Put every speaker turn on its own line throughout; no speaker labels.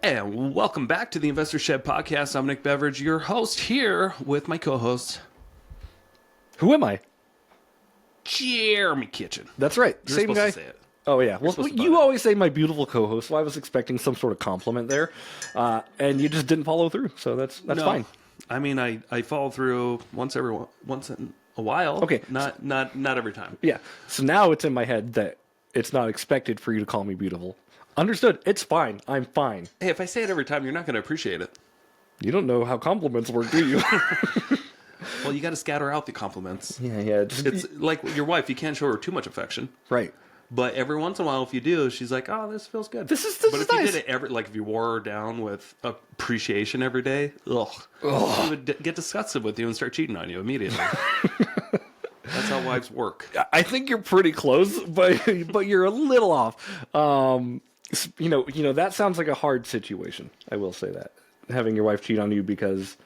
And welcome back to the Investor Shed Podcast. I'm Nick Beveridge, your host, here with my co-host.
Who am I?
Jeremy Kitchen.
That's right.
You're
Same
supposed
guy.
to say it.
Oh, yeah. Well,
supposed to
you
butt it.
always say my beautiful co-host, so I was expecting some sort of compliment there. And you just didn't follow through, so that's
No.
fine.
I mean, I follow through once in a while.
Okay.
Not every time.
Yeah. So now it's in my head that it's not expected for you to call me beautiful. Understood. It's fine. I'm fine.
Hey, if I say it every time, you're not going to appreciate it.
You don't know how compliments work, do you?
Well, you got to scatter out the compliments.
yeah.
It's like your wife. You can't show her too much affection.
Right.
But every once in a while, if you do, she's like, "Oh, this feels good."
This is
But if
nice.
you did it like if you wore her down with appreciation every day, she would get disgusted with you and start cheating on you immediately. That's how wives work.
I think you're pretty close, but you're a little off. You know that sounds like a hard situation. I will say that, having your wife cheat on you, because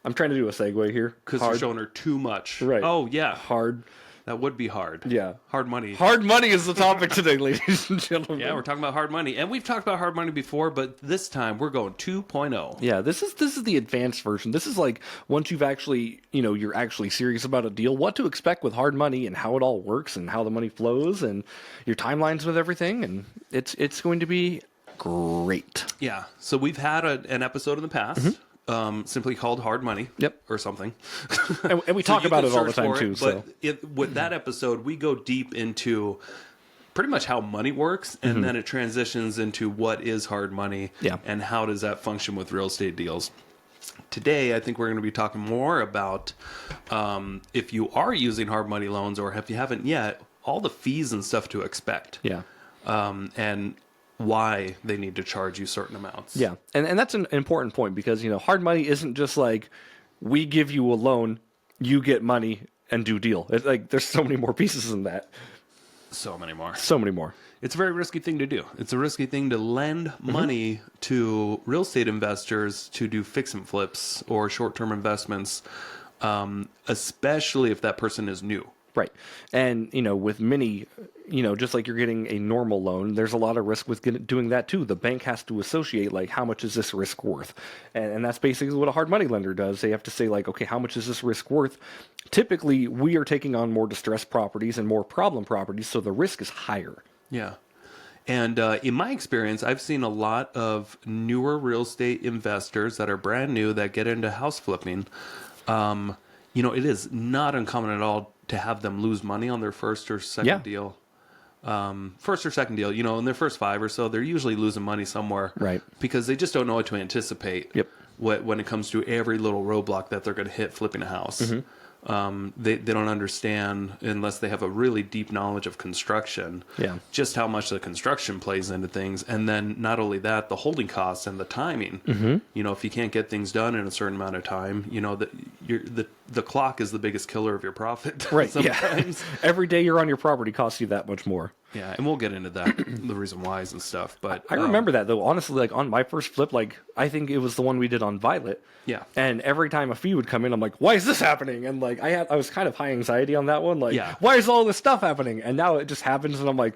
I'm trying to do a segue here.
Because you're showing her too much.
Right.
Oh yeah,
Hard.
that would be hard.
Yeah.
Hard money.
Hard money is the topic today, ladies and gentlemen.
Yeah, we're talking about hard money, and we've talked about hard money before, but this time we're going 2.0.
Yeah, this is the advanced version. This is like once you've actually, you're actually serious about a deal, what to expect with hard money and how it all works and how the money flows and your timelines with everything, and it's going to be great.
Yeah. So we've had an episode in the past. Simply called Hard Money.
Yep.
Or something.
And we
So
talk
you
about
can
it all the
search
time
for
too.
it,
So
but with that episode, we go deep into pretty much how money works, and then it transitions into what is hard money,
Yeah.
and how does that function with real estate deals. Today, I think we're going to be talking more about if you are using hard money loans, or if you haven't yet, all the fees and stuff to expect.
yeah.
And why they need to charge you certain amounts.
Yeah, and that's an important point, because hard money isn't just like we give you a loan, you get money, and do deal. It's like there's so many more pieces in that.
So many more.
So many more.
It's a very risky thing to do. It's a risky thing to lend money to real estate investors to do fix and flips or short-term investments, especially if that person is new.
Right. And, with many, just like you're getting a normal loan, there's a lot of risk with doing that too. The bank has to associate, like, how much is this risk worth? And that's basically what a hard money lender does. They have to say, like, okay, how much is this risk worth? Typically, we are taking on more distressed properties and more problem properties, so the risk is higher.
Yeah. And in my experience, I've seen a lot of newer real estate investors that are brand new that get into house flipping. It is not uncommon at all to have them lose money on their first or second deal. First or second deal, in their first 5 or so, they're usually losing money somewhere.
Right.
Because they just don't know what to anticipate.
Yep.
When it comes to every little roadblock that they're going to hit flipping a house. They don't understand, unless they have a really deep knowledge of construction, just how much the construction plays into things. And then not only that, the holding costs and the timing. If you can't get things done in a certain amount of time, the clock is the biggest killer of your profit.
Right.
Sometimes.
Yeah. Every day you're on your property costs you that much more.
Yeah, and we'll get into that, the reason whys and stuff. But
I remember that, though. Honestly, like on my first flip, like I think it was the one we did on Violet.
Yeah.
And every time a fee would come in, I'm like, why is this happening? And like I was kind of high anxiety on that one. Like, why is all this stuff happening? And now it just happens, and I'm like,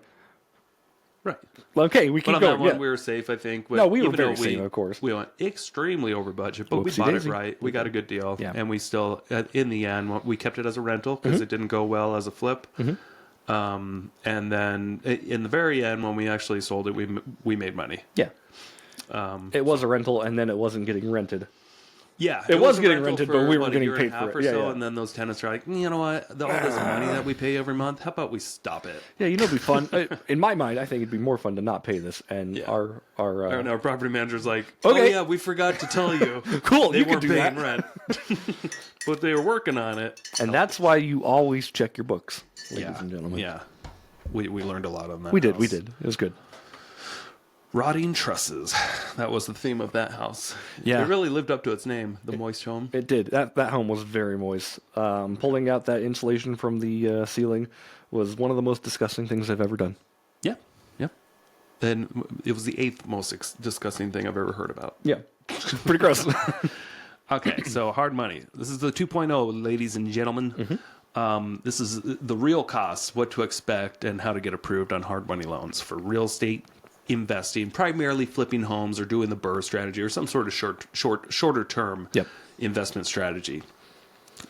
right.
Okay, we keep
But on
going.
that one, we were safe, I think.
No, we were
even
very
though
safe, of course.
We went extremely over budget, but we
Whoopsie
bought
daisy.
it right. We got a good deal.
Yeah.
And we still, in the end, we kept it as a rental because it didn't go well as a flip. And then in the very end, when we actually sold it, we made money.
Yeah. It was a rental, and then it wasn't getting rented.
Yeah,
It was
a
getting
rental
rented,
for,
but we were
a
getting
year and a
paid
half
for
or
it. Yeah,
so,
yeah.
and then those tenants are like, you know what? All this money that we pay every month, how about we stop it?
Yeah, it'd be fun. In my mind, I think it'd be more fun to not pay this. And our
And our property manager's like,
Okay.
oh yeah, we forgot to tell you.
Cool,
They
you can
weren't
do
paying
that.
rent. But they were working on it.
And that's why you always check your books, ladies and gentlemen.
Yeah. We learned a lot on that.
We
house.
did. It was good.
Rotting trusses. That was the theme of that house.
Yeah.
It really lived up to its name, the moist home.
It did. That home was very moist. Pulling out that insulation from the ceiling was one of the most disgusting things I've ever done.
Yeah. Yeah. And it was the 8th most disgusting thing I've ever heard about.
Yeah. Pretty gross.
Okay, so hard money. This is the 2.0, ladies and gentlemen. This is the real costs, what to expect, and how to get approved on hard money loans for real estate investing, primarily flipping homes or doing the BRRRR strategy or some sort of shorter term investment strategy.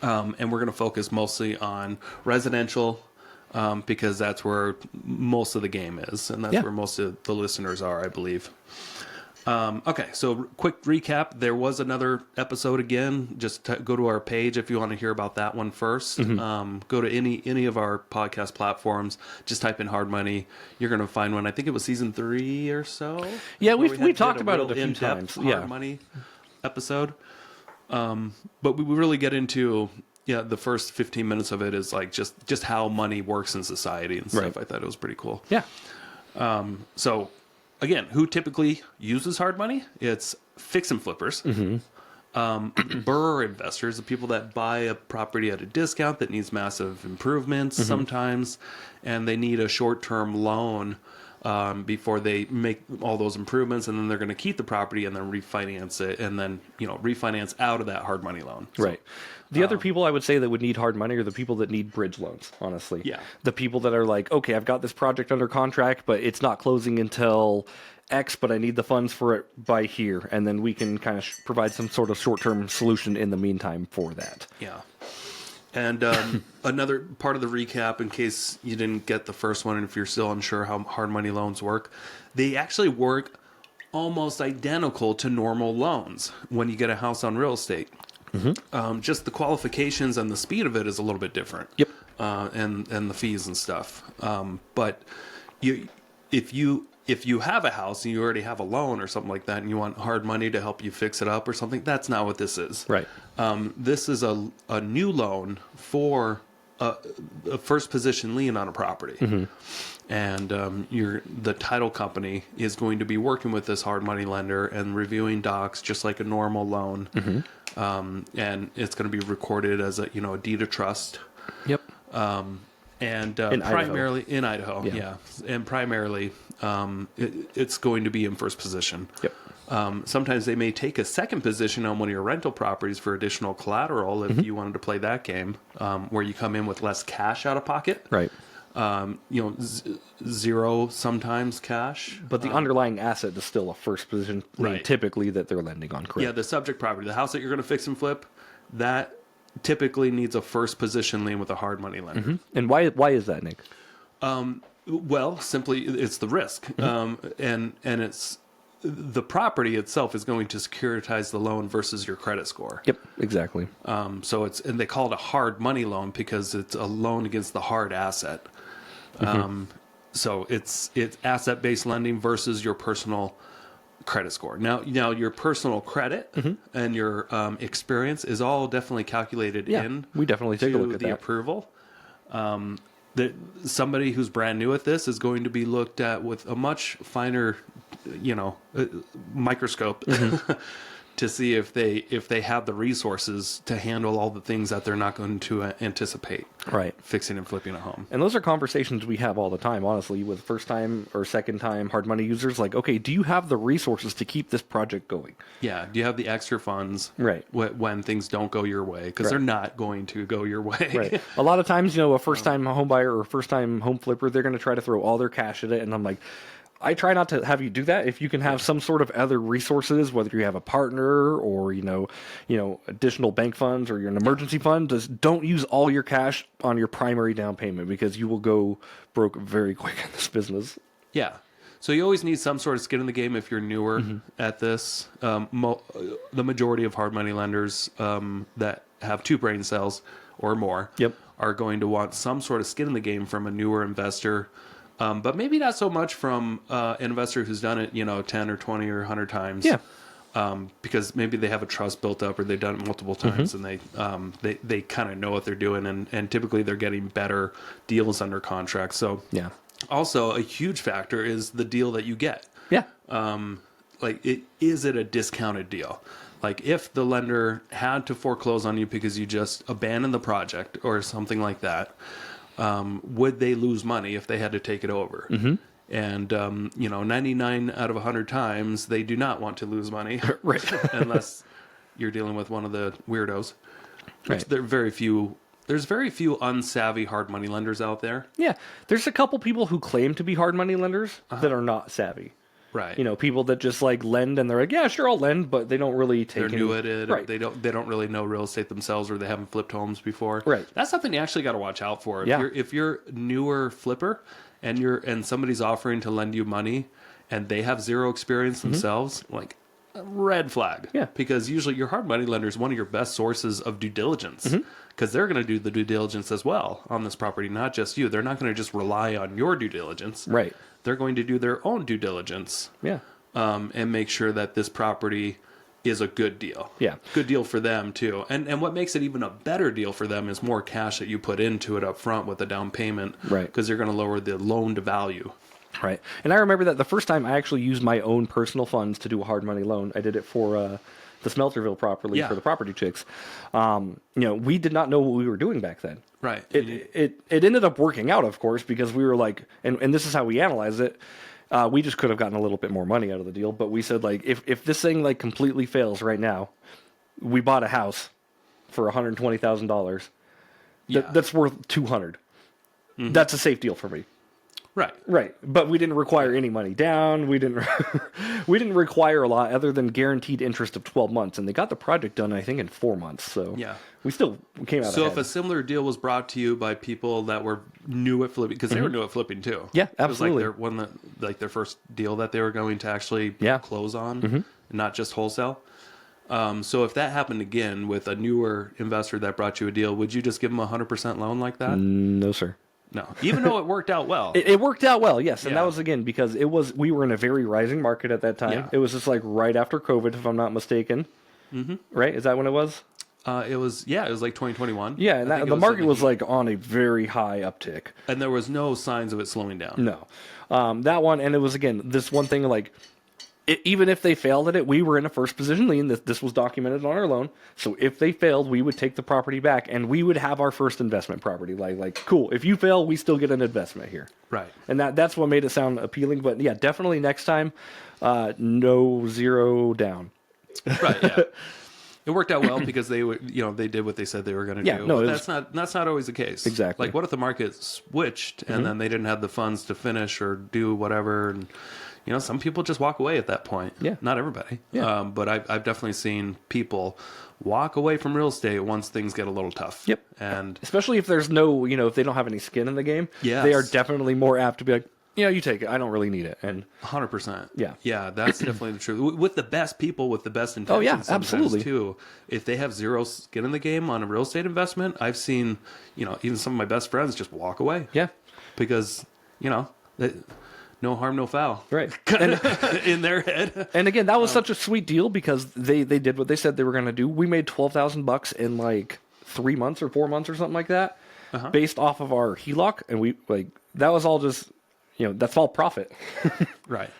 And we're going to focus mostly on residential because that's where most of the game is, and that's where most of the listeners are, I believe. Okay, so quick recap. There was another episode again. Just go to our page if you want to hear about that one first. Go to any of our podcast platforms. Just type in Hard Money. You're going to find one. I think it was season 3 or so.
Yeah, we talked about it a few times.
Hard Money episode. But we really get into the first 15 minutes of it is like just how money works in society and stuff. I thought it was pretty cool.
Yeah.
So. Again, who typically uses hard money? It's fix and flippers, BRRRR investors, the people that buy a property at a discount that needs massive improvements sometimes, and they need a short-term loan before they make all those improvements, and then they're going to keep the property and then refinance it, and then refinance out of that hard money loan. So,
the other people I would say that would need hard money are the people that need bridge loans, honestly.
Yeah.
The people that are like, okay, I've got this project under contract, but it's not closing until X, but I need the funds for it by here. And then we can kind of provide some sort of short-term solution in the meantime for that.
Yeah. And another part of the recap, in case you didn't get the first one, and if you're still unsure how hard money loans work, they actually work almost identical to normal loans when you get a house on real estate. Just the qualifications and the speed of it is a little bit different.
Yep.
And the fees and stuff. But if you have a house and you already have a loan or something like that, and you want hard money to help you fix it up or something, that's not what this is.
Right.
This is a new loan for a first position lien on a property. And the title company is going to be working with this hard money lender and reviewing docs just like a normal loan. And it's going to be recorded as a deed of trust.
Yep.
And
in
primarily in Idaho, and primarily it's going to be in first position.
Yep.
Sometimes they may take a second position on one of your rental properties for additional collateral if you wanted to play that game, where you come in with less cash out of pocket.
Right.
Zero sometimes cash.
But the underlying asset is still a first position lien, typically, that they're lending on, correct?
Yeah, the subject property, the house that you're going to fix and flip, that typically needs a first position lien with a hard money lender.
And why is that, Nick?
Well, simply it's the risk, and it's the property itself is going to securitize the loan versus your credit score.
Yep, exactly.
So and they call it a hard money loan because it's a loan against the hard asset. So it's asset based lending versus your personal credit score. Now your personal credit and your experience is all definitely calculated in.
We definitely take a look at
the
that.
approval. That somebody who's brand new at this is going to be looked at with a much finer, microscope to see if they have the resources to handle all the things that they're not going to anticipate.
Right.
Fixing and flipping a home.
And those are conversations we have all the time, honestly, with first-time or second-time hard money users. Like, okay, do you have the resources to keep this project going?
Yeah. Do you have the extra funds?
Right.
When things don't go your way? Because they're not going to go your way.
Right. A lot of times, a first-time home buyer or a first-time home flipper, they're going to try to throw all their cash at it. And I'm like, I try not to have you do that. If you can have some sort of other resources, whether you have a partner or, additional bank funds or you're an emergency fund, just don't use all your cash on your primary down payment because you will go broke very quick in this business.
Yeah. So you always need some sort of skin in the game if you're newer at this. The majority of hard money lenders that have 2 brain cells or more are going to want some sort of skin in the game from a newer investor. But maybe not so much from an investor who's done it, 10 or 20 or 100 times.
Yeah.
Because maybe they have a trust built up or they've done it multiple times and they kind of know what they're doing and typically they're getting better deals under contract. So also a huge factor is the deal that you get.
Yeah.
Is it a discounted deal? Like if the lender had to foreclose on you because you just abandoned the project or something like that, would they lose money if they had to take it over? And, 99 out of 100 times, they do not want to lose money.
Right.
Unless you're dealing with one of the weirdos.
Right.
There's very few unsavvy hard money lenders out there.
Yeah. There's a couple people who claim to be hard money lenders that are not savvy.
Right.
You know, people that just like lend and they're like, yeah, sure, I'll lend, but they don't really take.
They're new at it.
Right.
They don't really know real estate themselves, or they haven't flipped homes before.
Right.
That's something you actually got to watch out for.
Yeah.
If you're newer flipper and somebody's offering to lend you money and they have zero experience themselves, like, red flag.
Yeah.
Because usually your hard money lender is one of your best sources of due diligence, because they're going to do the due diligence as well on this property, not just you. They're not going to just rely on your due diligence.
Right.
They're going to do their own due diligence.
Yeah.
And make sure that this property is a good deal.
Yeah.
Good deal for them too. And what makes it even a better deal for them is more cash that you put into it up front with a down payment.
Right.
Because you're going to lower the loan to value.
Right. And I remember that the first time I actually used my own personal funds to do a hard money loan, I did it for the Smelterville property for the property chicks. You know, we did not know what we were doing back then.
Right.
It ended up working out, of course, because we were like, and this is how we analyzed it. We just could have gotten a little bit more money out of the deal, but we said, like, if this thing like completely fails right now, we bought a house for $120,000. That's worth $200. That's a safe deal for me.
Right.
Right. But we didn't require any money down. We didn't we didn't require a lot other than guaranteed interest of 12 months, and they got the project done, I think, in 4 months. So
yeah,
we came out.
So
ahead.
if a similar deal was brought to you by people that were new at flipping, because they were new at flipping too.
Yeah, absolutely.
It was like their first deal that they were going to actually close on, not just wholesale. So if that happened again with a newer investor that brought you a deal, would you just give them a 100% loan like that?
No, sir.
No, even though it worked out well.
It worked out well, yes. And that was, again, because we were in a very rising market at that time.
Yeah.
It was just like right after COVID, if I'm not mistaken. Right? Is that when it was?
It was like 2021.
Yeah, and the market was like on a very high uptick.
And there was no signs of it slowing down.
No. That one, and it was, again, this one thing, like, even if they failed at it, we were in a first position lien. This was documented on our loan. So if they failed, we would take the property back, and we would have our first investment property. Like cool. If you fail, we still get an investment here.
Right.
And that's what made it sound appealing. But yeah, definitely next time, no zero down.
Right. Yeah. It worked out well because they did what they said they were going to do.
No,
but that's not always the case.
Exactly.
Like, what if the market switched and then they didn't have the funds to finish or do whatever? And some people just walk away at that point.
Yeah.
Not everybody.
Yeah.
But I've definitely seen people walk away from real estate once things get a little tough.
Yep.
And
especially if there's no, if they don't have any skin in the game,
yes.
They are definitely more apt to be like, you take it. I don't really need it. And
100%.
Yeah.
Yeah, that's definitely the truth. With the best people, with the best intentions.
Oh, yeah, absolutely.
Too. If they have zero skin in the game on a real estate investment, I've seen, even some of my best friends just walk away.
Yeah.
Because, no harm, no foul.
Right.
In their head.
And again, that was such a sweet deal because they did what they said they were going to do. We made $12,000 in like 3 months or 4 months or something like that, based off of our HELOC, and that was all just, that's all profit.
Right.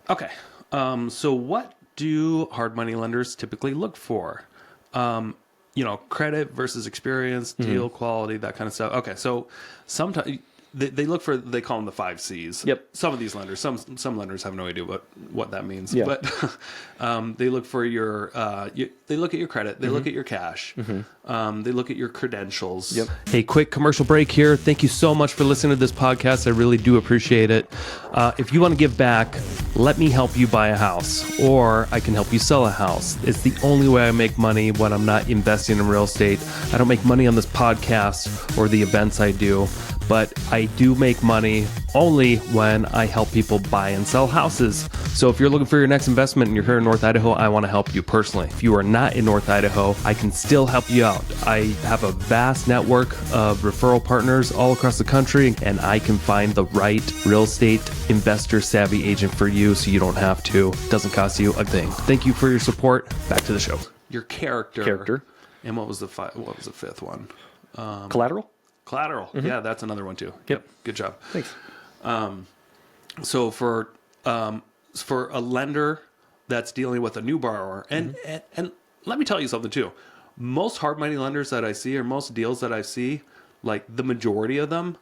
Okay. So what do hard money lenders typically look for? Credit versus experience, deal quality, that kind of stuff. Okay. So sometimes they look for, they call them the 5 C's.
Yep.
Some of these lenders, some lenders have no idea what that means.
Yeah.
But they look for they look at your credit, they look at your cash, they look at your credentials.
Yep.
Hey, quick commercial break here. Thank you so much for listening to this podcast. I really do appreciate it. If you want to give back, let me help you buy a house, or I can help you sell a house. It's the only way I make money when I'm not investing in real estate. I don't make money on this podcast or the events I do, but I do make money only when I help people buy and sell houses. So if you're looking for your next investment and you're here in North Idaho, I want to help you personally. If you are not in North Idaho, I can still help you out. I have a vast network of referral partners all across the country, and I can find the right real estate investor savvy agent for you so you don't have to. It doesn't cost you a thing. Thank you for your support. Back to the show. Your character. And what was the fifth one?
Collateral?
Collateral. Yeah, that's another one too.
Yep.
Good job.
Thanks.
So for a lender that's dealing with a new borrower, and let me tell you something too. Most hard money lenders that I see, or most deals that I see, like the majority of them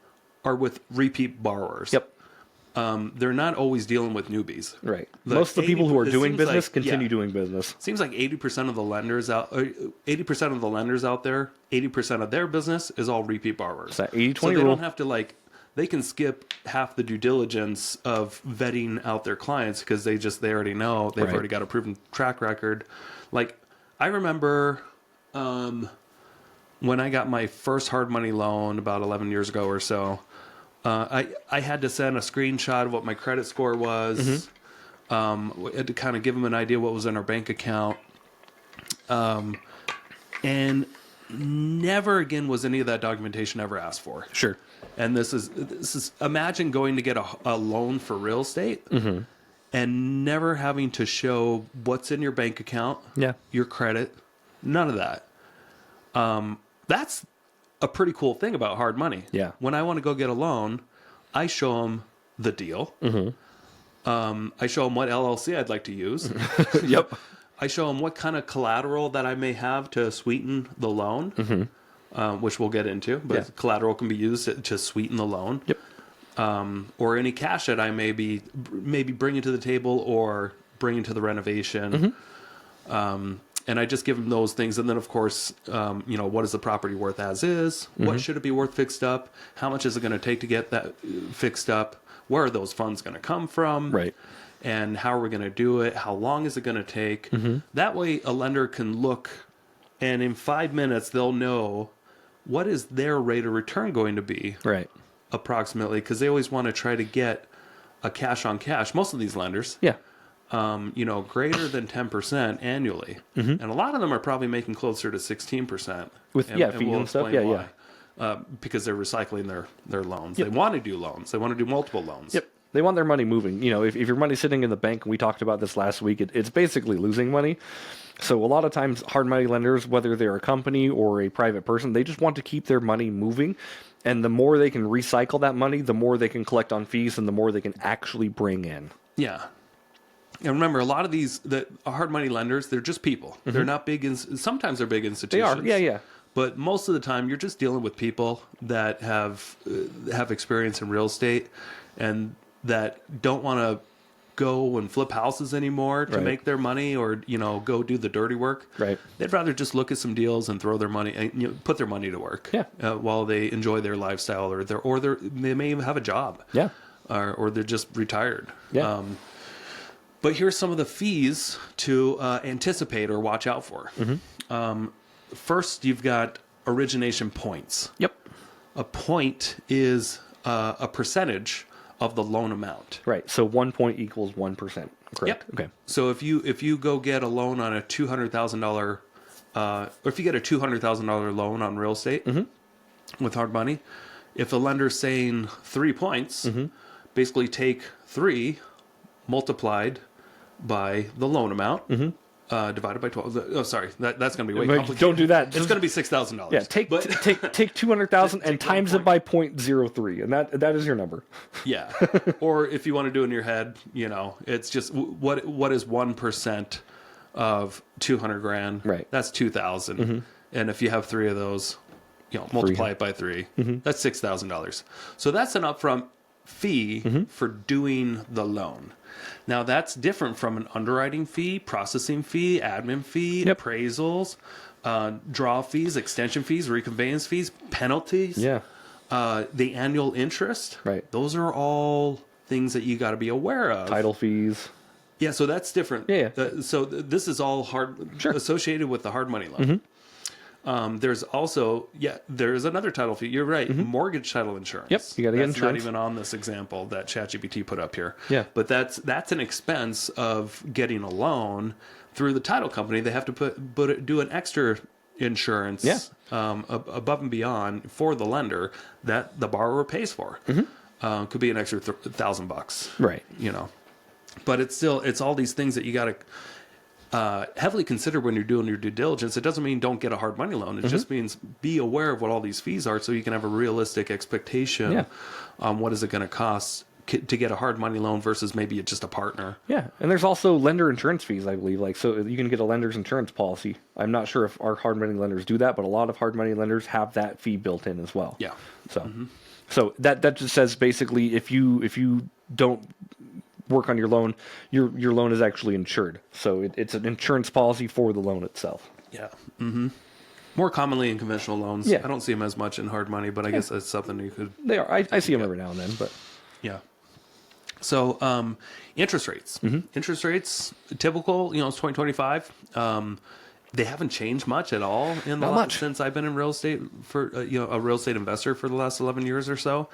are with repeat borrowers.
Yep.
They're not always dealing with newbies.
Right. Most of the people who are doing business continue doing business.
Seems like 80% of the lenders out, 80% of the lenders out there, 80% of their business is all repeat borrowers.
It's that 80-20
so they
rule.
don't have to they can skip half the due diligence of vetting out their clients because they already know they've already got a proven track record. Like, I remember when I got my first hard money loan about 11 years ago or so, I had to send a screenshot of what my credit score was, to kind of give them an idea what was in our bank account. And never again was any of that documentation ever asked for.
Sure.
And this is imagine going to get a loan for real estate and never having to show what's in your bank account, your credit, none of that. That's a pretty cool thing about hard money.
Yeah.
When I want to go get a loan, I show them the deal. I show them what LLC I'd like to use.
Yep.
I show them what kind of collateral that I may have to sweeten the loan, which we'll get into. But collateral can be used to sweeten the loan.
Yep.
Or any cash that I may be bringing to the table or bringing to the renovation. And I just give them those things. And then, of course, what is the property worth as is? What should it be worth fixed up? How much is it going to take to get that fixed up? Where are those funds going to come from?
Right.
And how are we going to do it? How long is it going to take? That way, a lender can look, and in 5 minutes, they'll know what is their rate of return going to be, approximately, because they always want to try to get a cash on cash. Most of these lenders, greater than 10% annually, and a lot of them are probably making closer to 16%
with fees and stuff.
Because they're recycling their loans. They want to do loans. They want to do multiple loans.
Yep. They want their money moving. If your money's sitting in the bank, and we talked about this last week, it's basically losing money. So a lot of times hard money lenders, whether they're a company or a private person, they just want to keep their money moving. And the more they can recycle that money, the more they can collect on fees and the more they can actually bring in.
Yeah. And remember, a lot of these hard money lenders, they're just people. They're not big. Sometimes they're big institutions.
They are. Yeah.
But most of the time, you're just dealing with people that have experience in real estate and that don't want to go and flip houses anymore to make their money or, go do the dirty work.
Right.
They'd rather just look at some deals and throw their money and put their money to work. While they enjoy their lifestyle or they may even have a job.
Yeah.
Or they're just retired.
Yeah.
But here's some of the fees to anticipate or watch out for. First, you've got origination points.
Yep.
A point is a percentage of the loan amount.
Right. So 1 point equals 1%. Correct.
Yep.
Okay.
So if you go get a loan on a $200,000, or if you get a $200,000 loan on real estate with hard money, if the lender's saying 3 points, basically take 3 multiplied by the loan amount. Divided by 12. Oh, sorry. That's going to be way complicated.
Don't do that.
It's going to be $6,000.
Yeah, take 200,000 and times it by 0.03, and that is your number.
Yeah. Or if you want to do it in your head, it's just what is 1% of 200 grand?
Right.
That's 2,000. And if you have 3 of those, multiply it by 3. That's $6,000. So that's an upfront fee for doing the loan. Now, that's different from an underwriting fee, processing fee, admin fee, appraisals, draw fees, extension fees, reconveyance fees, penalties, the annual interest.
Right.
Those are all things that you got to be aware of.
Title fees.
Yeah, so that's different.
Yeah.
So this is all associated with the hard money loan. There's also, there's another title fee. You're right. Mortgage title insurance.
Yep. You got to get insurance.
Not even on this example that ChatGPT put up here.
Yeah.
But that's an expense of getting a loan through the title company. They have to do an extra insurance above and beyond for the lender that the borrower pays for. Could be an extra $1,000.
Right.
But it's all these things that you got to heavily consider when you're doing your due diligence. It doesn't mean don't get a hard money loan. It just means be aware of what all these fees are so you can have a realistic expectation on what is it going to cost to get a hard money loan versus maybe just a partner.
Yeah, and there's also lender insurance fees, I believe. So you can get a lender's insurance policy. I'm not sure if our hard money lenders do that, but a lot of hard money lenders have that fee built in as well.
Yeah.
So that just says basically if you don't work on your loan, your loan is actually insured. So it's an insurance policy for the loan itself.
Yeah. More commonly in conventional loans.
Yeah.
I don't see them as much in hard money, but I guess that's something you could...
They are. I see them every now and then, but...
Yeah. So, interest rates. Interest rates, typical, it's 2025. They haven't changed much at all in the since I've been in real estate for, a real estate investor for the last 11 years or so.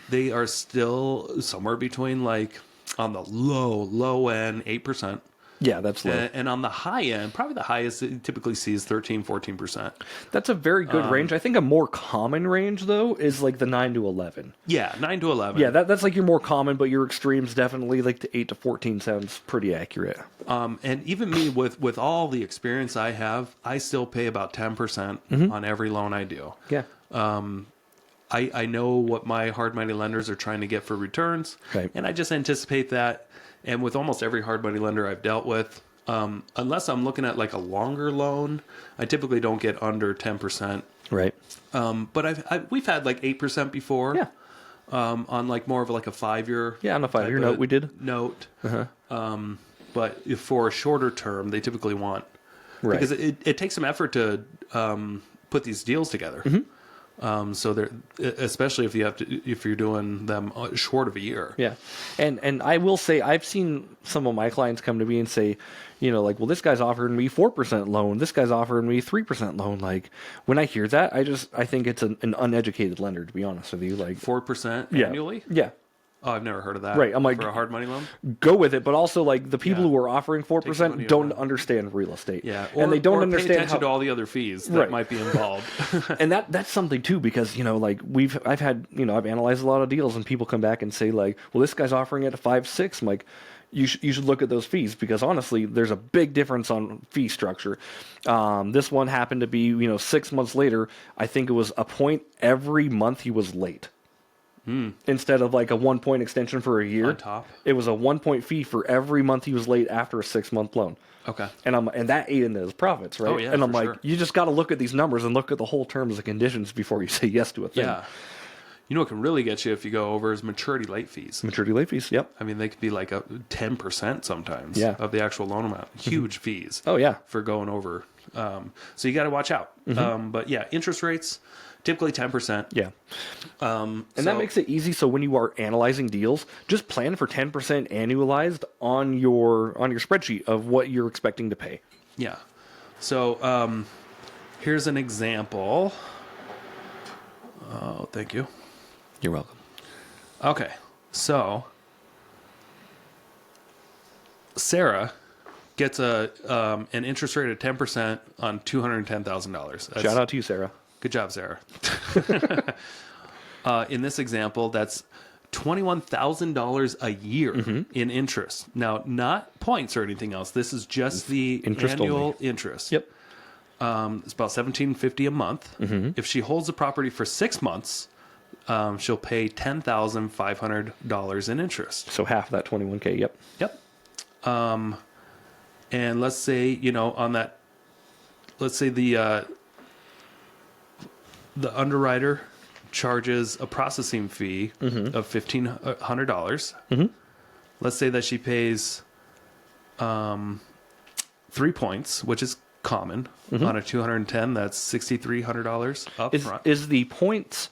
They are still somewhere between like on the low end, 8%.
Yeah, that's low.
And on the high end, probably the highest it typically sees 13, 14%.
That's a very good range. I think a more common range, though, is like the 9 to 11.
Yeah, 9 to 11.
Yeah, that's like your more common, but your extremes definitely like the 8 to 14 sounds pretty accurate.
And even me, with all the experience I have, I still pay about 10% on every loan I do.
Yeah.
I know what my hard money lenders are trying to get for returns,
Right.
and I just anticipate that. And with almost every hard money lender I've dealt with, unless I'm looking at like a longer loan, I typically don't get under 10%.
Right.
But we've had like 8% before.
Yeah.
On like more of like a 5-year.
Yeah, on a 5-year note we did.
Note. But if for a shorter term, they typically want because it takes some effort to put these deals together. So they're, especially if you're doing them short of a year.
Yeah. And I will say, I've seen some of my clients come to me and say, like, well, this guy's offering me 4% loan. This guy's offering me 3% loan. Like, when I hear that, I think it's an uneducated lender, to be honest with you. Like
4%
yeah.
annually?
Yeah.
Oh, I've never heard of that.
Right. I'm like,
for a hard money loan?
Go with it. But also, like, the people
Yeah.
who are offering 4% don't understand real estate.
Yeah.
And they don't
pay
understand
attention to all the other fees that might be involved.
And that's something too, because, like I've analyzed a lot of deals and people come back and say like, well, this guy's offering it at 5.6. I'm like, you should look at those fees, because honestly, there's a big difference on fee structure. This one happened to be, 6 months later, I think it was a point every month he was late. Instead of like a 1 point extension for a year.
On top.
It was a 1 point fee for every month he was late after a 6-month loan.
Okay.
And that ate into his profits, right?
Oh, yeah,
and I'm
for
like,
sure.
you just got to look at these numbers and look at the whole terms and conditions before you say yes to a thing.
Yeah. You know what can really get you if you go over is maturity late fees.
Maturity late fees, yep.
I mean, they could be like 10% sometimes
Yeah.
of the actual loan amount. Huge fees.
Oh, yeah.
For going over. So you got to watch out. But yeah, interest rates, typically 10%.
Yeah. And that makes it easy. So when you are analyzing deals, just plan for 10% annualized on your spreadsheet of what you're expecting to pay.
Yeah. So here's an example. Oh, thank you.
You're welcome.
Okay. So Sarah gets an interest rate of 10% on $210,000.
Shout out to you, Sarah.
Good job, Sarah. In this example, that's $21,000 a year in interest. Now, not points or anything else. This is just the
interest
annual
only.
interest.
Yep.
It's about $1,750 a month. If she holds the property for 6 months, she'll pay $10,500 in interest.
So half of that 21K. Yep.
Yep. And let's say, on that, let's say the underwriter charges a processing fee of $1,500. Let's say that she pays 3 points, which is common on a 210. That's $6,300 up front.
Is the points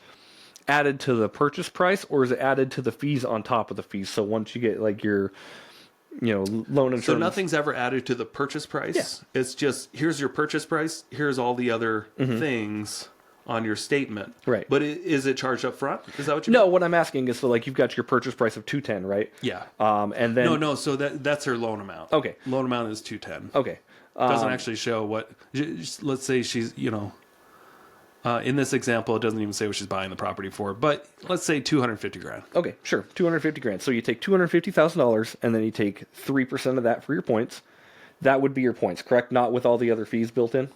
added to the purchase price, or is it added to the fees on top of the fees? So once you get like your loan insurance.
So nothing's ever added to the purchase price.
Yeah.
It's just, here's your purchase price. Here's all the other things on your statement.
Right.
But is it charged up front? Is that what you
No,
mean?
what I'm asking is, so like you've got your purchase price of $210, right?
Yeah.
And then
No. So that's her loan amount.
Okay.
Loan amount is $210.
Okay.
Doesn't actually show what. Let's say she's in this example, it doesn't even say what she's buying the property for. But let's say $250,000.
Okay, sure, $250,000. So you take $250,000, and then you take 3% of that for your points. That would be your points, correct? Not with all the other fees built in.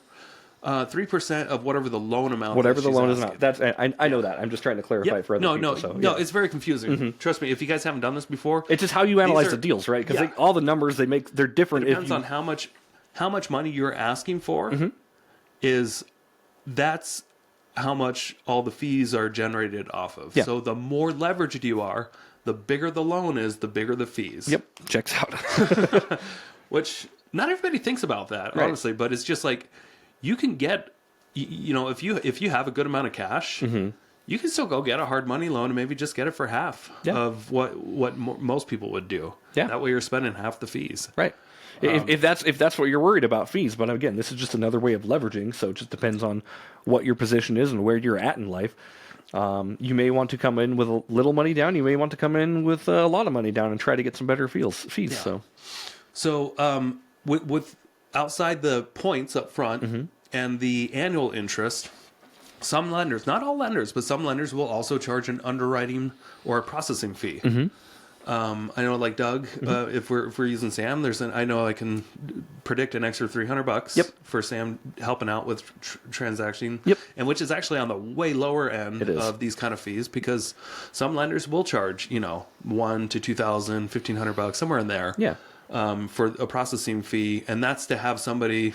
3% of whatever the loan amount.
Whatever the loan is
asking.
not. That's I know that. I'm just trying to clarify it for other people.
No. It's very confusing. Trust me. If you guys haven't done this before,
It's just how you analyze the deals, right? Because all the numbers they're different.
It depends on how much money you're asking for. That's how much all the fees are generated off of.
Yeah.
So the more leveraged you are, the bigger the loan is, the bigger the fees.
Yep, checks out.
Which not everybody thinks about that,
Right.
honestly. But it's just like you can get if you have a good amount of cash, you can still go get a hard money loan and maybe just get it for half of what most people would do.
Yeah.
That way you're spending half the fees.
Right. If that's what you're worried about, fees. But again, this is just another way of leveraging. So it just depends on what your position is and where you're at in life. You may want to come in with a little money down. You may want to come in with a lot of money down and try to get some better fees.
Yeah. So with outside the points up front and the annual interest, some lenders, not all lenders, but some lenders will also charge an underwriting or a processing fee. I know, like Doug, if we're using Sam, I know I can predict an extra $300 for Sam helping out with transacting, and which is actually on the way lower end of these kind of fees, because some lenders will charge $1,000 to $2,000, $1,500, somewhere in there. For a processing fee, and that's to have somebody,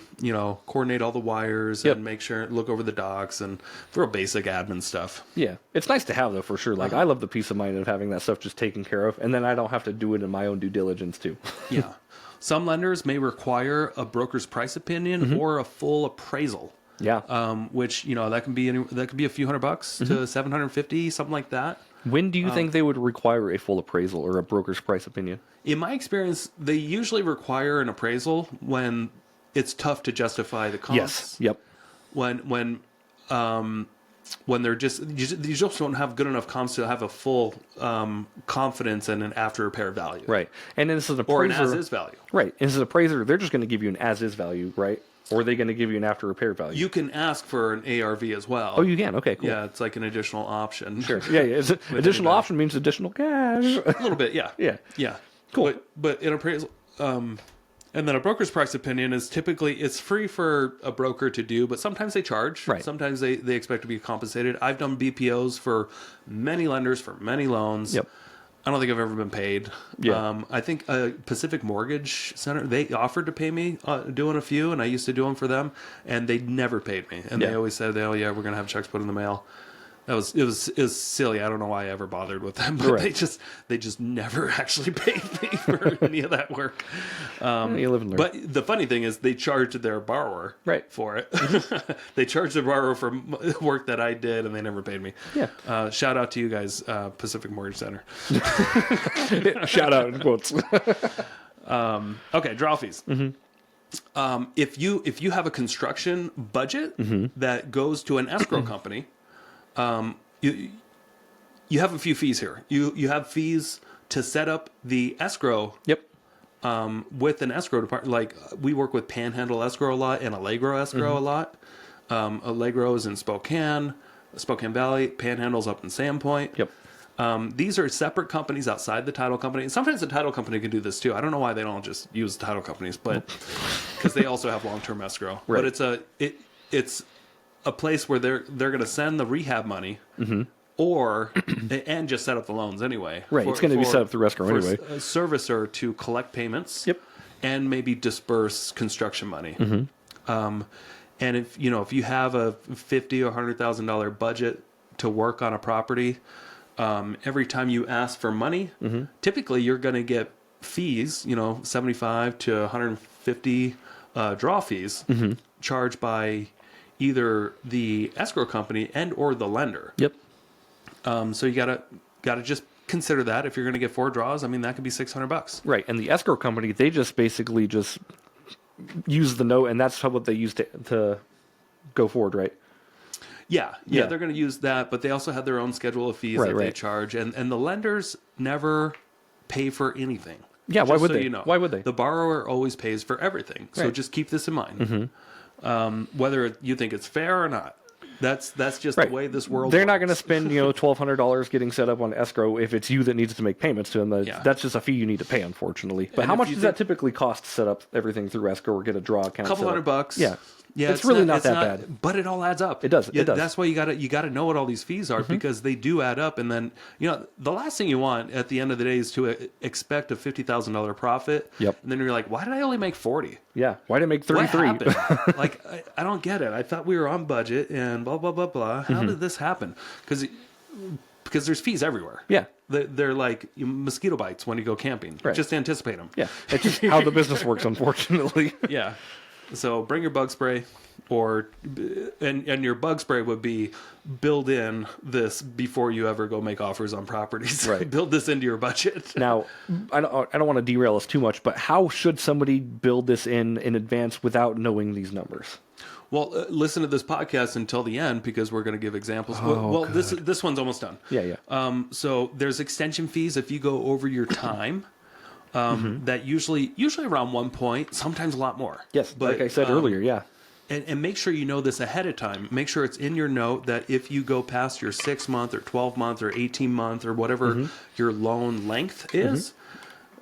coordinate all the wires and make sure, look over the docs and real basic admin stuff.
Yeah. It's nice to have, though, for sure. Like, I love the peace of mind of having that stuff just taken care of, and then I don't have to do it in my own due diligence, too.
Yeah. Some lenders may require a broker's price opinion or a full appraisal.
Yeah.
Which, that can be a few $100 to $750, something like that.
When do you think they would require a full appraisal or a broker's price opinion?
In my experience, they usually require an appraisal when it's tough to justify the costs.
Yes. Yep.
When they're you just don't have good enough comps to have a full confidence in an after repair value.
Right. And this is an appraiser,
or an as is value.
Right. And as an appraiser, they're just going to give you an as is value, right? Or are they going to give you an after repair value?
You can ask for an ARV as well.
Oh, you can? Okay, cool.
Yeah, it's like an additional option.
Sure. Yeah. Additional option means additional cash.
A little bit, yeah.
Yeah. Cool.
But in appraisal, and then a broker's price opinion is typically, it's free for a broker to do, but sometimes they charge.
Right.
Sometimes they expect to be compensated. I've done BPOs for many lenders for many loans.
Yep.
I don't think I've ever been paid.
Yeah.
I think Pacific Mortgage Center, they offered to pay me doing a few, and I used to do them for them, and they never paid me. And they always said, "Oh yeah, we're gonna have checks put in the mail." It was silly. I don't know why I ever bothered with them, but they just never actually paid me for any of that work.
You live and learn.
But the funny thing is, they charged their borrower for it. They charged the borrower for work that I did, and they never paid me.
Yeah.
Shout out to you guys, Pacific Mortgage Center.
Shout out in quotes.
Okay, draw fees. If you have a construction budget that goes to an escrow company. You have a few fees here. You have fees to set up the escrow.
Yep.
With an escrow department, like we work with Panhandle Escrow a lot and Allegro Escrow a lot. Allegro is in Spokane Valley. Panhandle's up in Sandpoint.
Yep.
These are separate companies outside the title company. And sometimes the title company can do this too. I don't know why they don't just use title companies, but because they also have long-term escrow.
Right.
But it's a place where they're going to send the rehab money or and just set up the loans anyway.
Right, it's going to be set up through escrow anyway.
For a servicer to collect payments.
Yep.
And maybe disperse construction money. And if you have a $50,000 or $100,000 budget to work on a property, every time you ask for money, typically you're going to get fees, 75 to 150 draw fees charged by either the escrow company and or the lender.
Yep.
So you gotta just consider that if you're going to get 4 draws. I mean, that could be $600.
Right, and the escrow company, they just basically just use the note, and that's what they use to go forward, right?
Yeah, they're going to use that, but they also have their own schedule of fees that they charge, and the lenders never pay for anything.
Yeah, why would they? Why would they?
The borrower always pays for everything, so just keep this in mind. Whether you think it's fair or not, that's just the way this world.
They're
works.
not going to spend $1,200 getting set up on escrow if it's you that needs to make payments to them. That's just a fee you need to pay, unfortunately. But how much does that typically cost to set up everything through escrow or get a draw account?
A couple $100.
Yeah, it's really not that bad.
But it all adds up.
It does. It does.
That's why you gotta know what all these fees are because they do add up. And then the last thing you want at the end of the day is to expect a $50,000 profit.
Yep.
And then you're like, why did I only make 40?
Yeah. Why did I make 33?
What happened? Like I don't get it. I thought we were on budget and blah blah blah blah. How did this happen? Because there's fees everywhere.
Yeah.
They're like mosquito bites when you go camping.
Right.
Just anticipate them.
Yeah. It's just how the business works, unfortunately.
Yeah. So bring your bug spray, and your bug spray would be build in this before you ever go make offers on properties.
Right.
Build this into your budget.
Now, I don't want to derail us too much, but how should somebody build this in advance without knowing these numbers?
Well, listen to this podcast until the end because we're going to give examples. Well, this one's almost done.
Yeah.
So there's extension fees if you go over your time. That usually around 1 point, sometimes a lot more.
Yes, but like I said earlier, yeah.
And make sure you know this ahead of time. Make sure it's in your note that if you go past your 6 month or 12 month or 18 month or whatever your loan length is,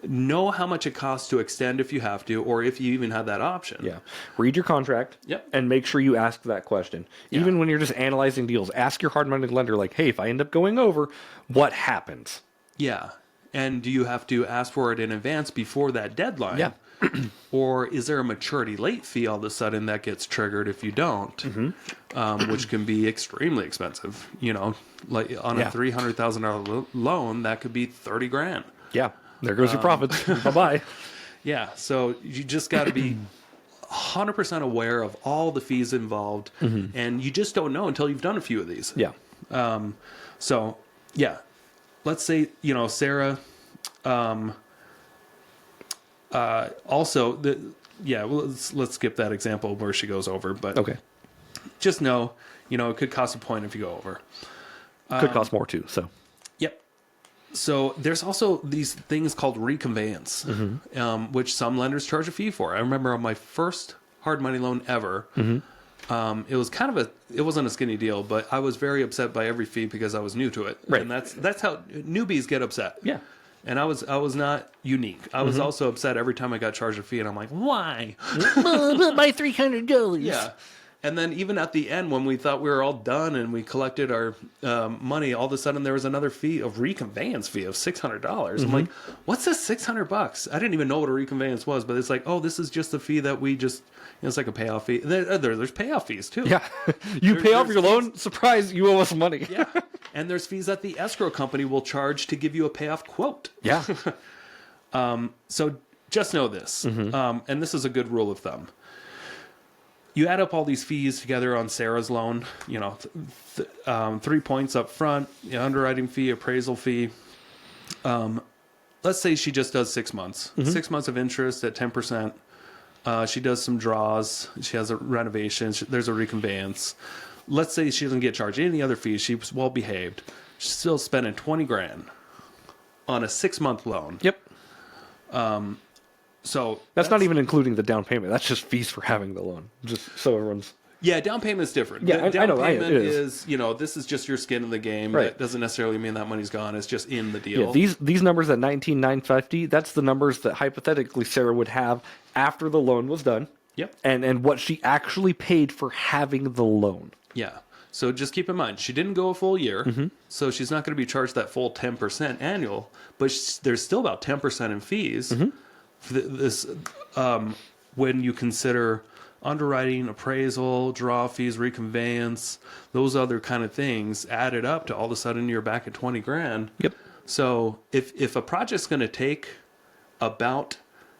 know how much it costs to extend if you have to, or if you even have that option.
Yeah. Read your contract.
Yep.
And make sure you ask that question.
Yeah.
Even when you're just analyzing deals, ask your hard money lender, like, hey, if I end up going over, what happens?
Yeah. And do you have to ask for it in advance before that deadline?
Yeah.
Or is there a maturity late fee all of a sudden that gets triggered if you don't, which can be extremely expensive? You know, like on a $300,000 loan, that could be $30,000.
Yeah. There goes your profits. Bye-bye.
Yeah. So you just got to be 100% aware of all the fees involved, and you just don't know until you've done a few of these.
Yeah.
So, yeah. Let's say, you know, Sarah, also, let's skip that example where she goes over, but
Okay.
just know, you know, it could cost a point if you go over.
Could cost more too, so.
Yep. So there's also these things called reconveyance, which some lenders charge a fee for. I remember on my first hard money loan ever, it was kind of it wasn't a skinny deal, but I was very upset by every fee because I was new to it.
Right.
And that's how newbies get upset.
Yeah.
And I was not unique. I was also upset every time I got charged a fee, and I'm like, why?
My $300.
Yeah. And then even at the end, when we thought we were all done and we collected our money, all of a sudden there was another fee of reconveyance fee of $600. I'm like, what's this $600? I didn't even know what a reconveyance was, but it's like, oh, this is just the fee that we just, you know, it's like a payoff fee. There's payoff fees too.
Yeah. You pay off your loan, surprise, you owe us money.
Yeah. And there's fees that the escrow company will charge to give you a payoff quote.
Yeah.
So just know this, and this is a good rule of thumb. You add up all these fees together on Sarah's loan, you know, 3 points up front, you know, underwriting fee, appraisal fee. Let's say she just does 6 months. 6 months of interest at 10%. She does some draws. She has a renovation. There's a reconveyance. Let's say she doesn't get charged any other fees. She was well behaved. She's still spending $20,000 on a 6 month loan.
Yep.
So
That's not even including the down payment. That's just fees for having the loan. Just so everyone's...
Yeah, down payment is different.
Yeah,
down
I know.
payment
It is.
you know, this is just your skin in the game.
Right.
That doesn't necessarily mean that money's gone. It's just in the deal.
Yeah, these numbers at $19,950, that's the numbers that hypothetically Sarah would have after the loan was done.
Yep.
And what she actually paid for having the loan.
Yeah. So just keep in mind, she didn't go a full year, so she's not going to be charged that full 10% annual, but there's still about 10% in fees. For this, when you consider underwriting, appraisal, draw fees, reconveyance, those other kind of things added up to all of a sudden you're back at $20,000.
Yep.
So if a project's going to take about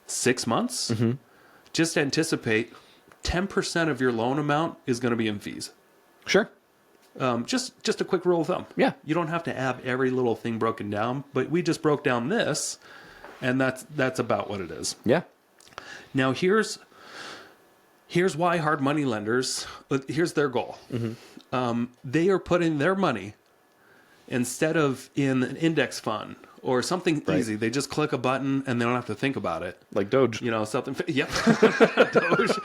6 months, just anticipate 10% of your loan amount is going to be in fees.
Sure.
Just a quick rule of thumb.
Yeah.
You don't have to have every little thing broken down, but we just broke down this, and that's about what it is.
Yeah.
Now here's why hard money lenders, here's their goal. They are putting their money instead of in an index fund or something easy. They just click a button and they don't have to think about it.
Like Doge.
You know, something. Yep. Doge.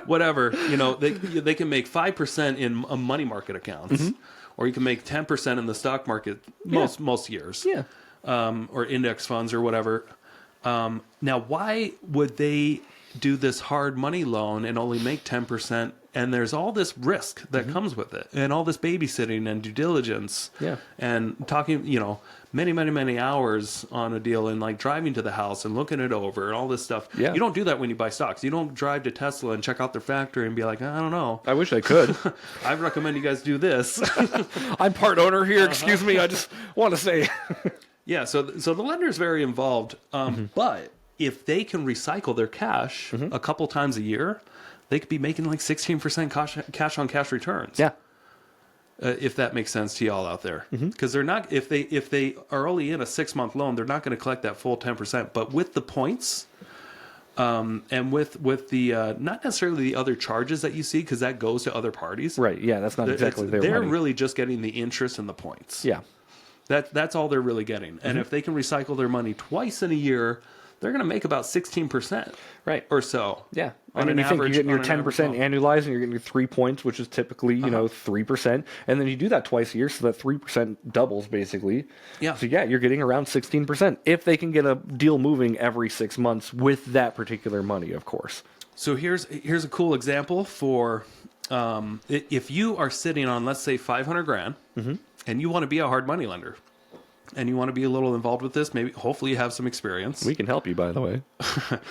Whatever. You know, they can make 5% in a money market accounts, or you can make 10% in the stock market most years.
Yeah.
Or index funds or whatever. Now, why would they do this hard money loan and only make 10%? And there's all this risk that comes with it, and all this babysitting and due diligence, and talking, you know, many hours on a deal, and like driving to the house and looking it over and all this stuff.
Yeah.
You don't do that when you buy stocks. You don't drive to Tesla and check out their factory and be like, I don't know.
I wish I could.
I recommend you guys do this.
I'm part owner here. Excuse me. I just want to say.
Yeah, so the lender's very involved, but if they can recycle their cash a couple times a year, they could be making like 16% cash on cash returns.
Yeah.
If that makes sense to y'all out there, because they're not, if they are only in a 6-month loan, they're not going to collect that full 10%. But with the points, and with the not necessarily the other charges that you see, because that goes to other parties.
Right. Yeah, that's not exactly their
They're
money.
really just getting the interest and the points.
Yeah.
That's all they're really getting. And if they can recycle their money twice in a year, they're going to make about 16%,
right,
or so.
Yeah,
I mean,
you think you're getting your 10% annualized, and you're getting your 3 points, which is typically 3%, and then you do that twice a year, so that 3% doubles basically.
Yeah.
So yeah, you're getting around 16% if they can get a deal moving every 6 months with that particular money, of course.
So here's a cool example for if you are sitting on, let's say, $500,000, and you want to be a hard money lender. And you want to be a little involved with this, maybe, hopefully you have some experience.
We can help you, by the way.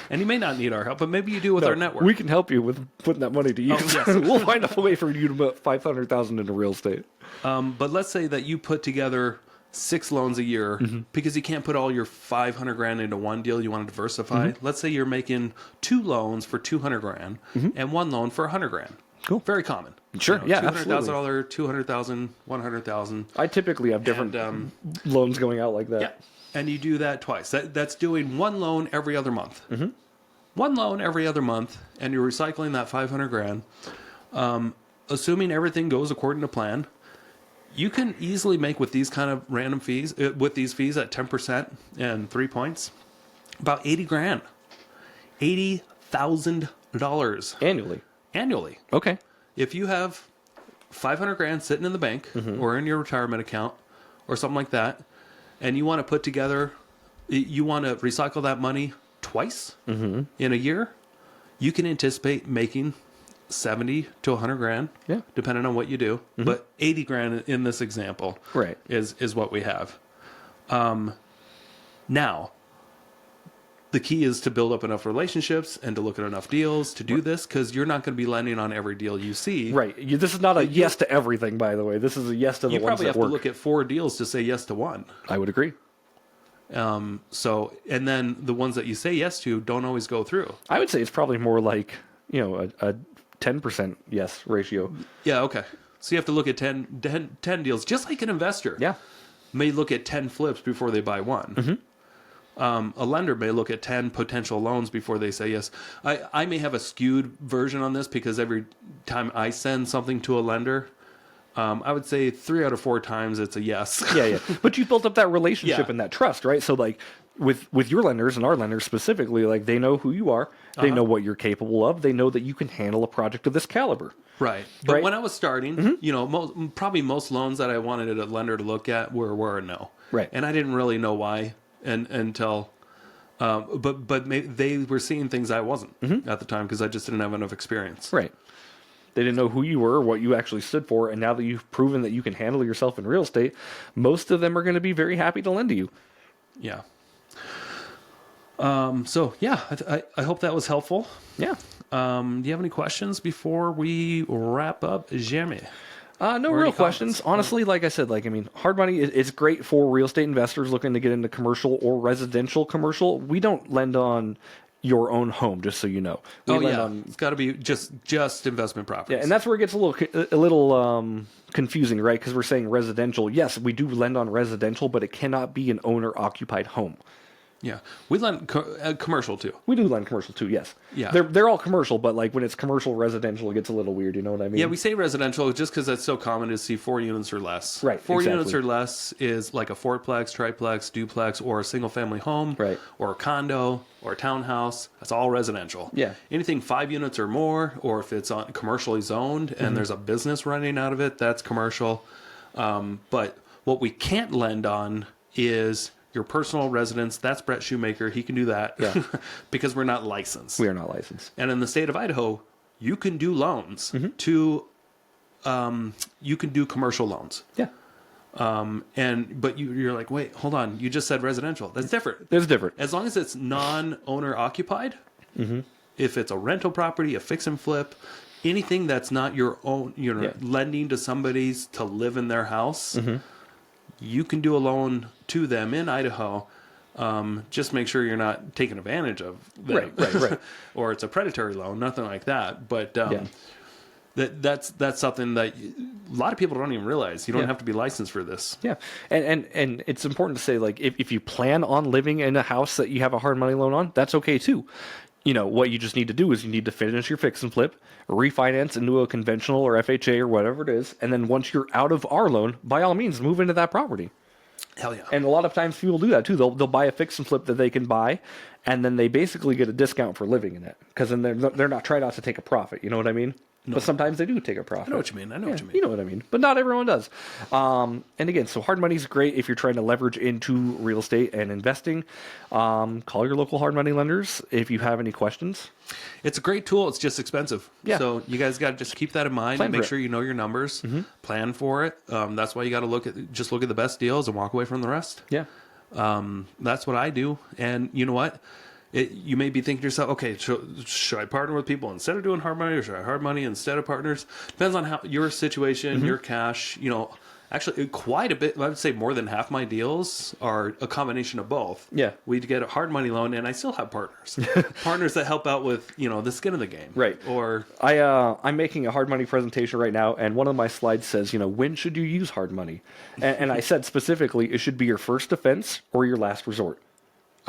And you may not need our help, but maybe you do with our network.
We can help you with putting that money to use.
Yes.
We'll find a way for you to put $500,000 into real estate.
But let's say that you put together 6 loans a year because you can't put all your $500,000 into one deal. You want to diversify. Let's say you're making 2 loans for $200,000 and 1 loan for $100,000.
Cool.
Very common.
Sure. Yeah, absolutely.
$200,000, $200,000, $100,000.
I typically have different loans going out like that.
Yeah. And you do that twice. That's doing 1 loan every other month. 1 loan every other month, and you're recycling that $500,000. Assuming everything goes according to plan, you can easily make with these kind of random fees, with these fees at 10% and 3 points, about $80,000, $80,000 annually.
Okay.
If you have $500,000 sitting in the bank or in your retirement account or something like that, and you want to put together, you want to recycle that money twice in a year, you can anticipate making 70 to 100 grand, depending on what you do. But 80 grand in this example, is what we have. Now, the key is to build up enough relationships and to look at enough deals to do this, because you're not going to be lending on every deal you see.
Right. This is not a yes to everything, by the way. This is a yes to the ones that work.
You probably have to look at 4 deals to say yes to 1.
I would agree.
So, and then the ones that you say yes to don't always go through.
I would say it's probably more like, a 10% yes ratio.
Yeah, okay. So you have to look at 10 deals, just like an investor.
Yeah.
May look at 10 flips before they buy one. A lender may look at 10 potential loans before they say yes. I may have a skewed version on this, because every time I send something to a lender, I would say 3 out of 4 times it's a yes.
Yeah. But you built up that relationship and that trust, right? So like with your lenders and our lenders specifically, like they know who you are. They know what you're capable of. They know that you can handle a project of this caliber.
Right. But when I was starting, probably most loans that I wanted a lender to look at were a no.
Right.
And I didn't really know why. Until, but they were seeing things I wasn't at the time, because I just didn't have enough experience.
Right. They didn't know who you were, what you actually stood for, and now that you've proven that you can handle yourself in real estate, most of them are going to be very happy to lend to you.
Yeah. So yeah, I hope that was helpful.
Yeah.
Do you have any questions before we wrap up, Jeremy?
No real questions. Honestly, like I said, hard money is great for real estate investors looking to get into commercial or residential commercial. We don't lend on your own home, just so you know.
It's got to be just investment properties.
Yeah, and that's where it gets a little confusing, right? Because we're saying residential. Yes, we do lend on residential, but it cannot be an owner-occupied home.
Yeah, we lend commercial too.
We do lend commercial too, yes.
Yeah,
they're all commercial, but like when it's commercial residential, it gets a little weird. You know what I mean?
Yeah, we say residential just because that's so common to see 4 units or less.
Right,
4 units or less is like a fourplex, triplex, duplex, or a single family home,
right,
or a condo or a townhouse. That's all residential.
Yeah.
Anything 5 units or more, or if it's commercially zoned and there's a business running out of it, that's commercial. But what we can't lend on is your personal residence. That's Brett Shoemaker. He can do that.
Yeah.
Because we're not licensed.
We are not licensed.
And in the state of Idaho, you can do loans to, you can do commercial loans.
Yeah.
But you're like, wait, hold on. You just said residential. That's different.
It's different.
As long as it's non-owner occupied, if it's a rental property, a fix and flip, anything that's not your own, lending to somebody's to live in their house, you can do a loan to them in Idaho. Just make sure you're not taking advantage of them.
Right.
Or it's a predatory loan, nothing like that. But that's something that a lot of people don't even realize. You don't have to be licensed for this.
Yeah. And it's important to say, like, if you plan on living in a house that you have a hard money loan on, that's okay too. You know, what you just need to do is you need to finish your fix and flip, refinance into a conventional or FHA or whatever it is, and then once you're out of our loan, by all means, move into that property.
Hell yeah.
And a lot of times people do that too. They'll buy a fix and flip that they can buy, and then they basically get a discount for living in it, because then they're not trying not to take a profit. You know what I mean? No. But sometimes they do take a profit.
I know what you mean. I know what you mean.
You know what I mean. But not everyone does. And again, so hard money is great if you're trying to leverage into real estate and investing. Call your local hard money lenders if you have any questions.
It's a great tool. It's just expensive.
Yeah.
So you guys got to just keep that in mind. Make sure you know your numbers. Plan for it. That's why you got to look at the best deals and walk away from the rest.
Yeah.
That's what I do. And you know what? You may be thinking to yourself, okay, should I partner with people instead of doing hard money, or should I hard money instead of partners? Depends on how your situation, your cash. You know, actually, quite a bit. I would say more than half my deals are a combination of both.
Yeah,
we get a hard money loan, and I still have partners, partners that help out with the skin of the game.
Right.
Or
I'm making a hard money presentation right now, and one of my slides says, when should you use hard money? And I said specifically, it should be your first defense or your last resort.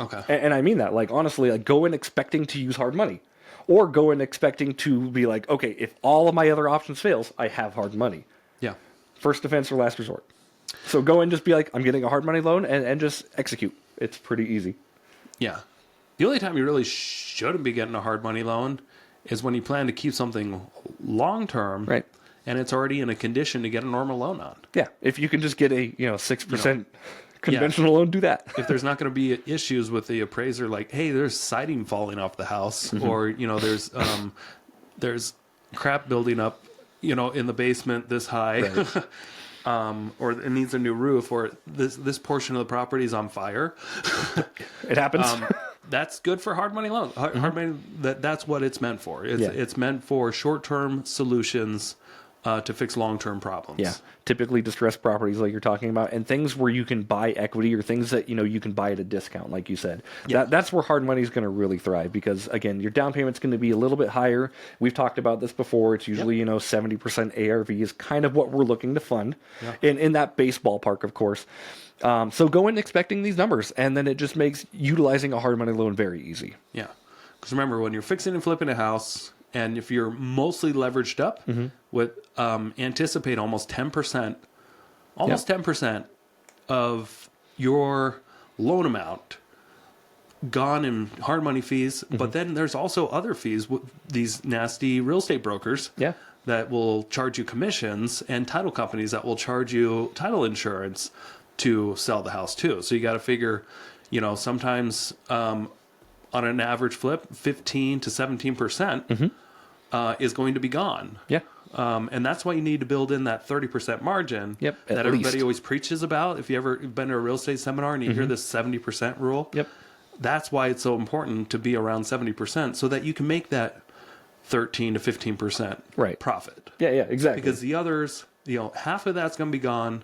Okay.
And I mean that, like, honestly, like, go in expecting to use hard money, or go in expecting to be like, okay, if all of my other options fails, I have hard money.
Yeah.
First defense or last resort. So go in, just be like, I'm getting a hard money loan, and just execute. It's pretty easy.
Yeah. The only time you really shouldn't be getting a hard money loan is when you plan to keep something long term.
Right.
And it's already in a condition to get a normal loan on.
Yeah. If you can just get a 6% conventional loan, do that.
If there's not going to be issues with the appraiser, like, hey, there's siding falling off the house, or there's crap building up, in the basement this high, right. Or it needs a new roof, or this portion of the property is on fire.
It happens.
That's good for hard money loans. Hard money, that's what it's meant for. It's meant for short-term solutions. To fix long-term problems.
Yeah, typically distressed properties like you're talking about, and things where you can buy equity, or things that you can buy at a discount, like you said. Yeah. That's where hard money is going to really thrive, because again, your down payment's going to be a little bit higher. We've talked about this before. It's usually 70% ARV is kind of what we're looking to fund in that base ballpark, of course. So go in expecting these numbers, and then it just makes utilizing a hard money loan very easy.
Yeah, because remember, when you're fixing and flipping a house, and if you're mostly leveraged up, anticipate almost 10%, 10% of your loan amount gone in hard money fees. But then there's also other fees, these nasty real estate brokers that will charge you commissions, and title companies that will charge you title insurance to sell the house too. So you got to figure, sometimes on an average flip, 15 to 17% is going to be gone.
Yeah.
And that's why you need to build in that 30% margin that everybody always preaches about. If you ever been to a real estate seminar and you hear this 70% rule, that's why it's so important to be around 70%, so that you can make that 13 to 15% profit.
Yeah, exactly.
Because the others, half of that's going to be gone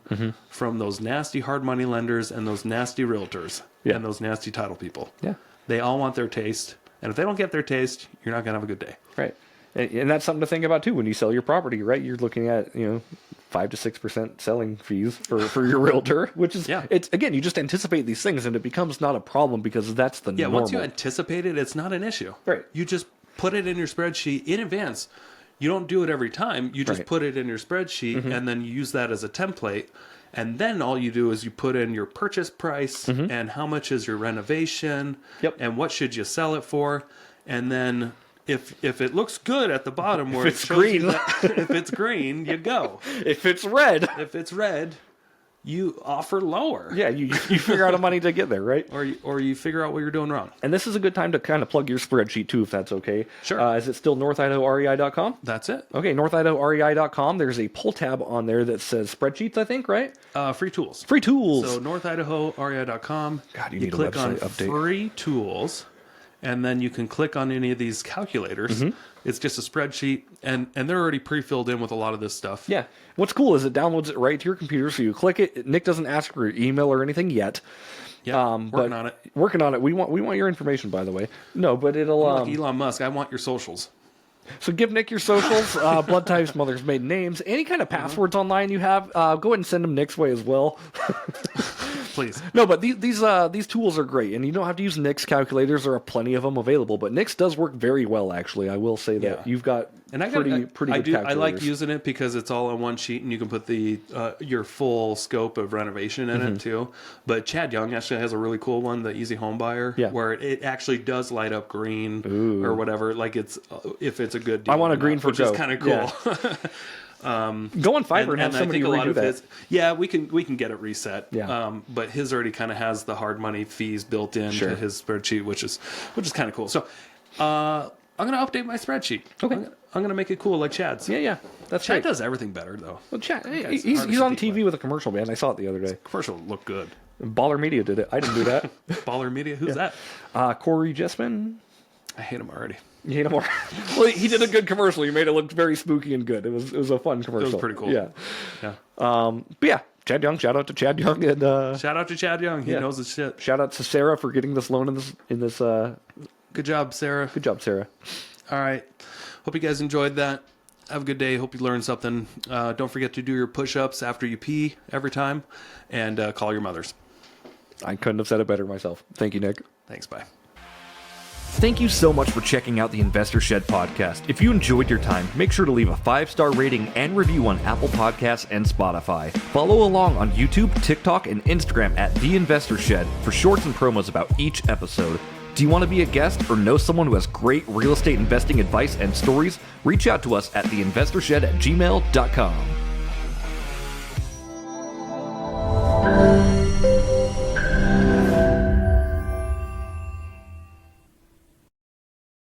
from those nasty hard money lenders and those nasty realtors and those nasty title people. Yeah. They all want their taste. And if they don't get their taste, you're not going to have a good day.
Right. And that's something to think about too when you sell your property, right? You're looking at 5 to 6% selling fees for your realtor, which is it's again, you just anticipate these things, and it becomes not a problem, because that's the normal.
Once you anticipate it, it's not an issue.
Right.
You just put it in your spreadsheet in advance. You don't do it every time. You just put it in your spreadsheet, and then you use that as a template. And then all you do is you put in your purchase price and how much is your renovation and what should you sell it for, and then. If it looks good at the bottom where
it's green,
if it's green, you go.
If it's red,
you offer lower.
Yeah, you figure out a money to get there, right?
Or you figure out what you're doing wrong.
And this is a good time to kind of plug your spreadsheet too, if that's okay.
Sure.
Is it still NorthIdahoREI.com?
That's it.
Okay, NorthIdahoREI.com. There's a pull tab on there that says spreadsheets, I think, right?
Free tools.
Free tools.
So NorthIdahoREI.com.
God, you need
click
a website
on
update.
Free tools. And then you can click on any of these calculators. It's just a spreadsheet, and they're already pre-filled in with a lot of this stuff.
Yeah. What's cool is it downloads it right to your computer, so you click it. Nick doesn't ask for your email or anything yet.
Yeah, working on it.
Working on it. We want your information, by the way. No, but it'll.
I'm like Elon Musk. I want your socials.
So give Nick your socials, blood types, mother's maiden names, any kind of passwords online you have. Go ahead and send them Nick's way as well.
Please.
No, but these tools are great, and you don't have to use Nick's calculators. There are plenty of them available, but Nick's does work very well. Actually, I will say that you've got pretty good calculators.
I like using it because it's all on one sheet, and you can put the your full scope of renovation in it too. But Chad Young actually has a really cool one, the Easy Home Buyer, where it actually does light up green or whatever. Like it's if it's a good deal.
I want a green for
which is kind of cool.
Yeah. Go on Fiverr and have somebody redo that.
We can get it reset. Yeah. But his already kind of has the hard money fees built into his spreadsheet, which is kind of cool. So I'm gonna update my spreadsheet. Okay. I'm gonna make it cool like Chad's.
Yeah. That's
Chad
great.
does everything better though.
Well, Chad, he's on TV with a commercial, man. I saw it the other day.
Commercial looked good.
Baller Media did it. I didn't do that.
Baller Media? Who's that?
Corey Jessman.
I hate him already.
You hate him more? Well, he did a good commercial. He made it look very spooky and good. It was a fun commercial.
It was pretty cool.
Yeah. But yeah, Chad Young. Shout out to Chad Young and
shout out to Chad Young. He knows his shit.
Shout out to Sarah for getting this loan in this.
Good job, Sarah.
Good job, Sarah.
All right. Hope you guys enjoyed that. Have a good day. Hope you learned something. Don't forget to do your push-ups after you pee every time, and call your mothers.
I couldn't have said it better myself. Thank you, Nick.
Thanks. Bye.
Thank you so much for checking out the Investor Shed podcast. If you enjoyed your time, make sure to leave a 5-star rating and review on Apple Podcasts and Spotify. Follow along on YouTube, TikTok, and Instagram at The Investor Shed for shorts and promos about each episode. Do you want to be a guest or know someone who has great real estate investing advice and stories? Reach out to us at theinvestorshed@gmail.com.